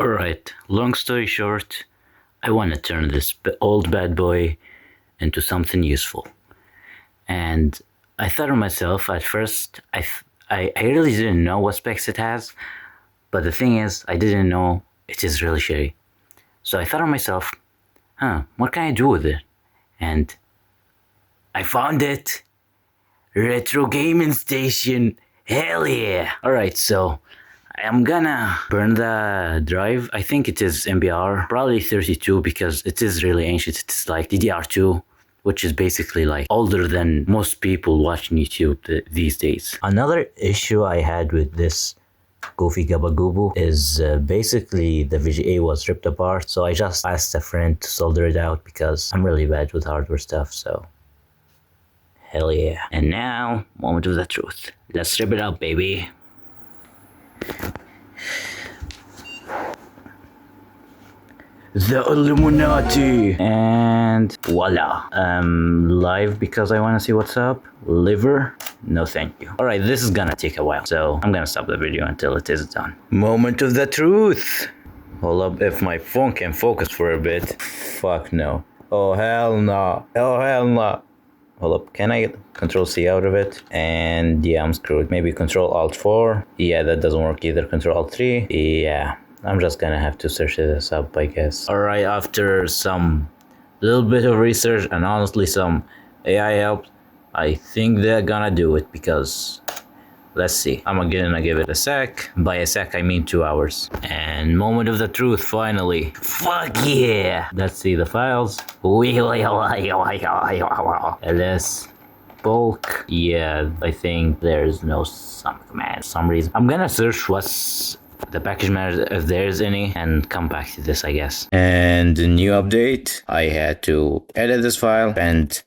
Alright, long story short, I want to turn this old bad boy into something useful. And I thought to myself at first, I really didn't know what specs it has, but the thing is, I didn't know it is really shitty. So I thought to myself, what can I do with it? And I found it! Retro gaming station! Hell yeah! Alright, so I'm gonna burn the drive. I think it is MBR, probably 32 because it is really ancient. It's like DDR2, which is basically like older than most people watching YouTube these days. Another issue I had with this Goofy Gabagooboo is basically the VGA was ripped apart, so I just asked a friend to solder it out because I'm really bad with hardware stuff, so hell yeah. And now, moment of the truth. Let's rip it up, baby. The Illuminati! And voila. Live because I want to see what's up. Liver? No thank you. Alright, this is gonna take a while, so I'm gonna stop the video until it is done. Moment of the truth! Hold up, if my phone can focus for a bit. Fuck no. Oh hell no. Oh hell no. Hold up, can I get Control C out of it? And yeah, I'm screwed. Maybe Control Alt 4. Yeah, that doesn't work either. Control Alt 3. Yeah. I'm just gonna have to search this up, I guess. Alright, after some little bit of research and honestly some AI help, I think they're gonna do it because let's see. I'm gonna give it a sec. By a sec, I mean 2 hours. And moment of the truth, finally. Fuck yeah! Let's see the files. ls bulk. Yeah, I think there's no some command for some reason. I'm gonna search what's the package manager if there's any and come back to this, I guess. And the new update, I had to edit this file and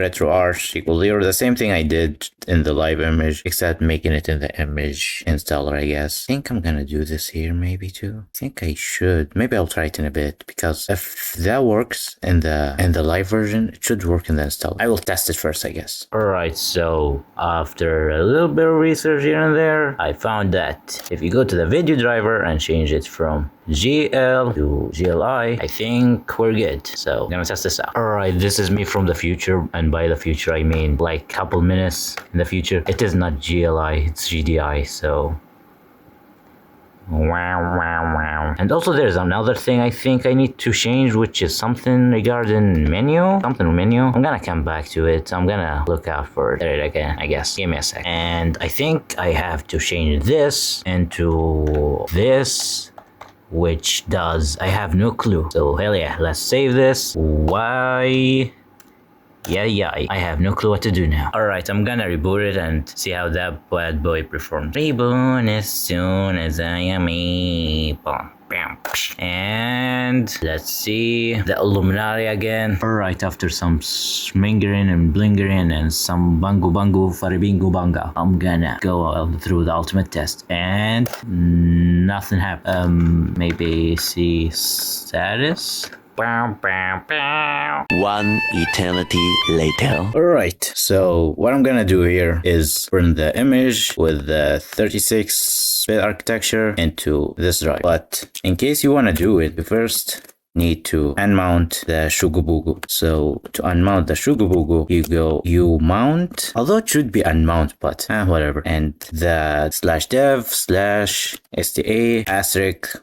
RetroArch equals 0. The same thing I did in the live image, except making it in the image installer, I guess. I think I'm gonna do this here maybe too. I think I should. Maybe I'll try it in a bit, because if that works in the live version, it should work in the installer. I will test it first, I guess. Alright, so after a little bit of research here and there, I found that if you go to the video driver and change it from GL to GLI, I think we're good. So I'm gonna test this out. Alright, this is me from the future, and by the future I mean like couple minutes in the future. It is not GLI, it's GDI, so wow. And also there's another thing I think I need to change, which is something regarding menu. I'm gonna come back to it. I'm gonna look out for it again, I guess. Give me a sec. And I think I have to change this into this, which does, I have no clue. So hell yeah, let's save this. Why? Yeah, I have no clue what to do now. Alright, I'm gonna reboot it and see how that bad boy performs. Reboot as soon as I am able. And let's see the Illuminati again. Alright, after some smingering and blingering and some bangu faribingu banga, I'm gonna go through the ultimate test and nothing happened. Maybe see status. 1 eternity later. Alright, so what I'm gonna do here is burn the image with the 36-bit architecture into this drive. But in case you wanna do it, you first need to unmount the Shugubugu. So to unmount the Shugubugu, you mount, although it should be unmount, but whatever. And the /dev/sta**,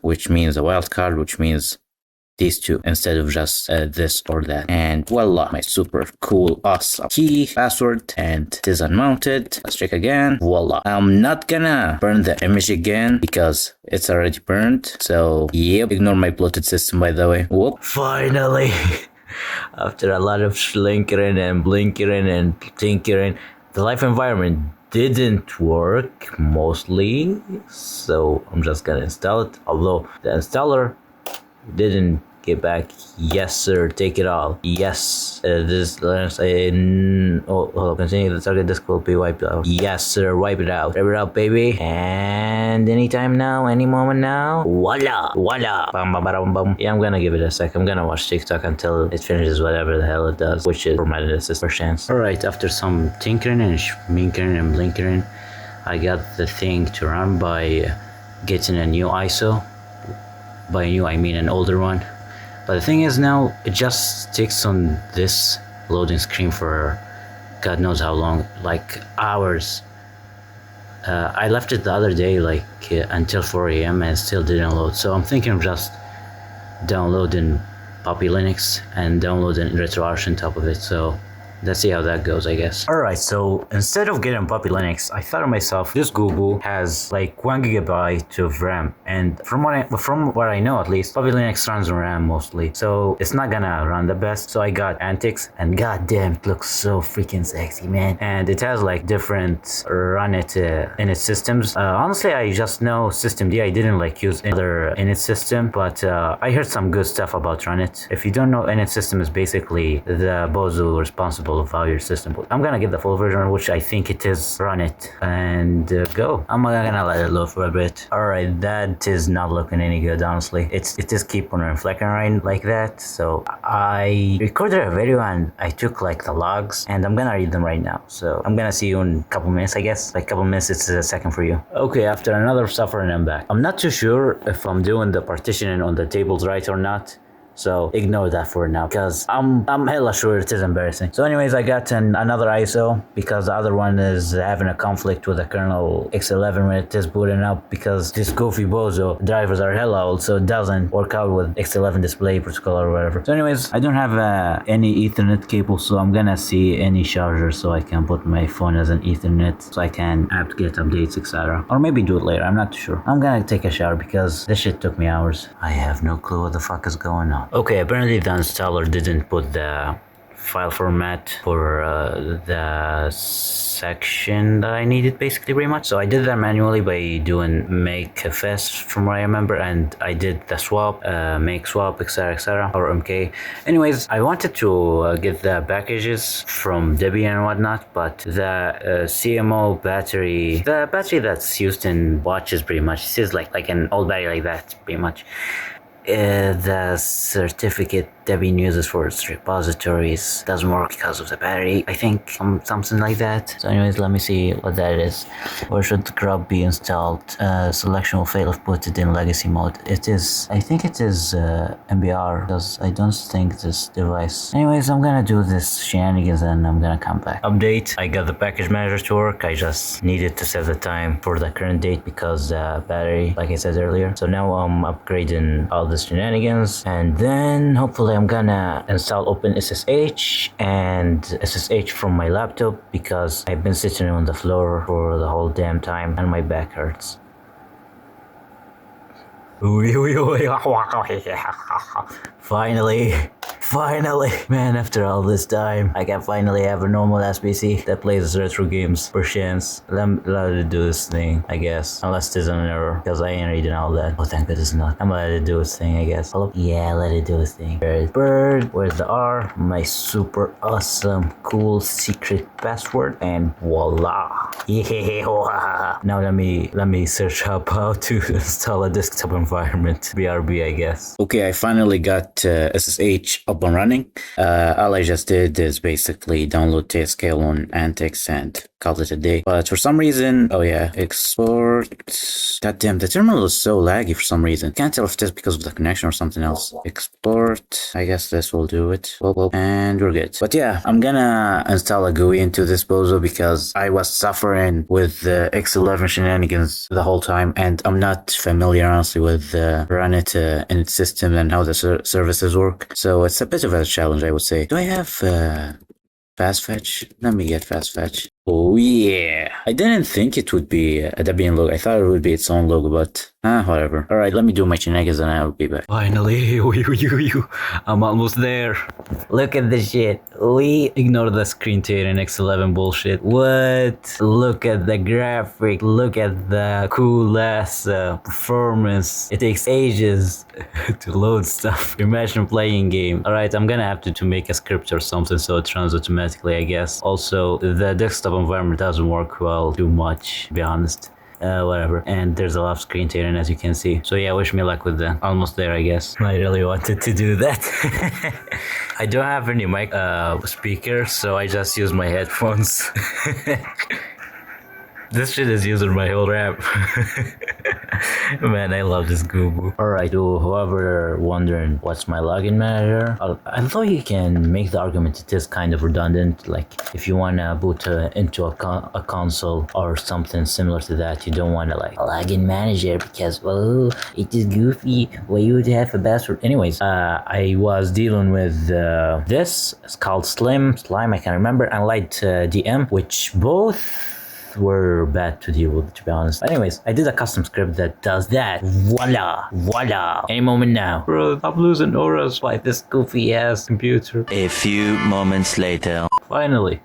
which means a wildcard, which means these two instead of just this or that. And voila, my super cool awesome key password, and it is unmounted. Let's check again. Voila. I'm not gonna burn the image again because it's already burned. So yep, ignore my bloated system, by the way. Whoop. Finally, after a lot of schlinkering and blinkering and tinkering, the live environment didn't work mostly, so I'm just gonna install it, although the installer didn't get back. Yes sir, take it all. Yes, this continue, the target disk will be wiped out. Yes sir, wipe it out. Wipe it out, baby. And anytime now, any moment now. Voila. Bam, bam, bam, bam. Yeah, I'm gonna give it a sec. I'm gonna watch TikTok until it finishes whatever the hell it does, which is formatted assist for chance. Alright, after some tinkering and schminkering and blinkering, I got the thing to run by getting a new ISO. by new I mean an older one. But the thing is now it just sticks on this loading screen for God knows how long, like hours. I left it the other day until 4 a.m. and it still didn't load. So I'm thinking of just downloading Puppy Linux and downloading RetroArch on top of it. So let's see how that goes, I guess. Alright, so instead of getting Puppy Linux, I thought to myself, this Google has like 1 gigabyte of RAM, and from what I know at least, Puppy Linux runs on RAM mostly, so it's not gonna run the best. So I got Antix, and goddamn, it looks so freaking sexy, man. And it has like different run it init systems. Honestly, I just know systemd. I didn't like use other init system, but I heard some good stuff about runit. If you don't know, init system is basically the bozo responsible of how your system. But I'm gonna get the full version, which I think it is. Run it and go. I'm gonna let it load for a bit. Alright, that is not looking any good, honestly. It is keep on reflecting right like that. So I recorded a video and I took like the logs, and I'm gonna read them right now. So I'm gonna see you in a couple minutes, I guess. Like couple minutes, it's a second for you. Okay, after another suffering, I'm back. I'm not too sure if I'm doing the partitioning on the tables right or not. So ignore that for now, because I'm hella sure it is embarrassing. So anyways, I got another ISO because the other one is having a conflict with the kernel X11 when it is booting up, because this goofy bozo drivers are hella old, so it doesn't work out with X11 display protocol or whatever. So anyways, I don't have any Ethernet cable, so I'm gonna see any charger so I can put my phone as an Ethernet so I can get updates, etc. Or maybe do it later, I'm not too sure. I'm gonna take a shower because this shit took me hours. I have no clue what the fuck is going on. Okay, apparently the installer didn't put the file format for the section that I needed, basically, pretty much. So I did that manually by doing make fs from what I remember, and I did the swap, make swap, etc, or mk. Anyways, I wanted to get the packages from Debian and whatnot, but the CMO battery, the battery that's used in watches, pretty much, it is like an old battery like that, pretty much. The certificate Debian uses for its repositories doesn't work because of the battery, I think, something like that. So anyways, let me see what that is. Where should the grub be installed? Selection will fail if put it in legacy mode. It is, I think it is MBR, because I don't think this device. Anyways, I'm gonna do this shenanigans and I'm gonna come back. Update, I got the package manager to work. I just needed to set the time for the current date because the battery, like I said earlier. So now I'm upgrading all the shenanigans, and then hopefully I'm gonna install OpenSSH and SSH from my laptop, because I've been sitting on the floor for the whole damn time and my back hurts. Finally, man, after all this time, I can finally have a normal ass PC that plays retro games for chance. Let it do this thing, I guess. Unless there's an error, because I ain't reading all that. Oh, thank goodness not. I'm gonna let it do its thing, I guess. Hello? Yeah, let it do its thing. Piratebird, where's the R? My super awesome, cool secret password, and voila. Yeah. Now let me search up how to install a desktop environment. BRB, I guess. Okay, I finally got SSH up and running. All I just did is basically download tscale on Antix and called it a day. But for some reason, oh yeah, export. Goddamn, the terminal is so laggy for some reason. Can't tell if it's because of the connection or something else. Export. I guess this will do it. Well, and we're good. But yeah, I'm gonna install a GUI into this bozo because I was suffering with the X11 shenanigans the whole time, and I'm not familiar honestly with run it in its system and how the services work. So it's a bit of a challenge, I would say. Do I have fast fetch? Let me get fast fetch. Oh yeah. I didn't think it would be a Debian logo. I thought it would be its own logo, but whatever. Alright, let me do my shenanigans and I'll be back. Finally, I'm almost there. Look at this shit. We ignore the screen tearing X11 bullshit. What? Look at the graphic. Look at the cool ass performance. It takes ages to load stuff. Imagine playing game. Alright, I'm gonna have to make a script or something so it runs automatically, I guess. Also, the desktop environment doesn't work well too much, to be honest. Whatever. And there's a lot of screen tearing, as you can see. So yeah, wish me luck with that. Almost there, I guess. I really wanted to do that. I don't have any mic speakers, so I just use my headphones. This shit is using my whole RAM. Man, I love this Google. Alright, to whoever wondering what's my login manager, I thought you can make the argument it is kind of redundant. Like, if you want to boot into a console or something similar to that, you don't want to like a login manager because, well, it is goofy. Why you would have a password? Anyways, I was dealing with this. It's called Slime, I can't remember, and Light DM, which both were bad to deal with, to be honest. Anyways, I did a custom script that does that. Voila, voila. Any moment now. Bro, I'm losing auras by this goofy ass computer. A few moments later. Finally.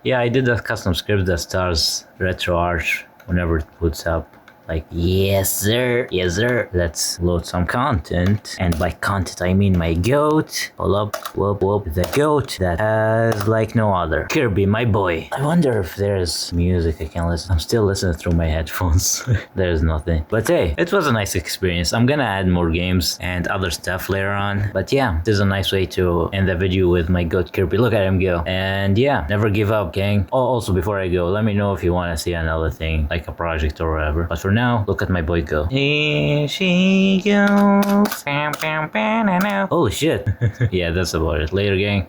Yeah, I did a custom script that starts RetroArch whenever it boots up. Like, yes sir, yes sir. Let's load some content, and by content I mean my goat. Hold up, whoop, the goat that has like no other. Kirby, my boy. I wonder if there's music I can listen. I'm still listening through my headphones. There's nothing. But hey, it was a nice experience. I'm gonna add more games and other stuff later on. But yeah, this is a nice way to end the video with my goat Kirby. Look at him go. And yeah, never give up, gang. Oh, also before I go, let me know if you want to see another thing, like a project or whatever. But for now, look at my boy go. Here she goes. Holy shit. Yeah, that's about it. Later, gang.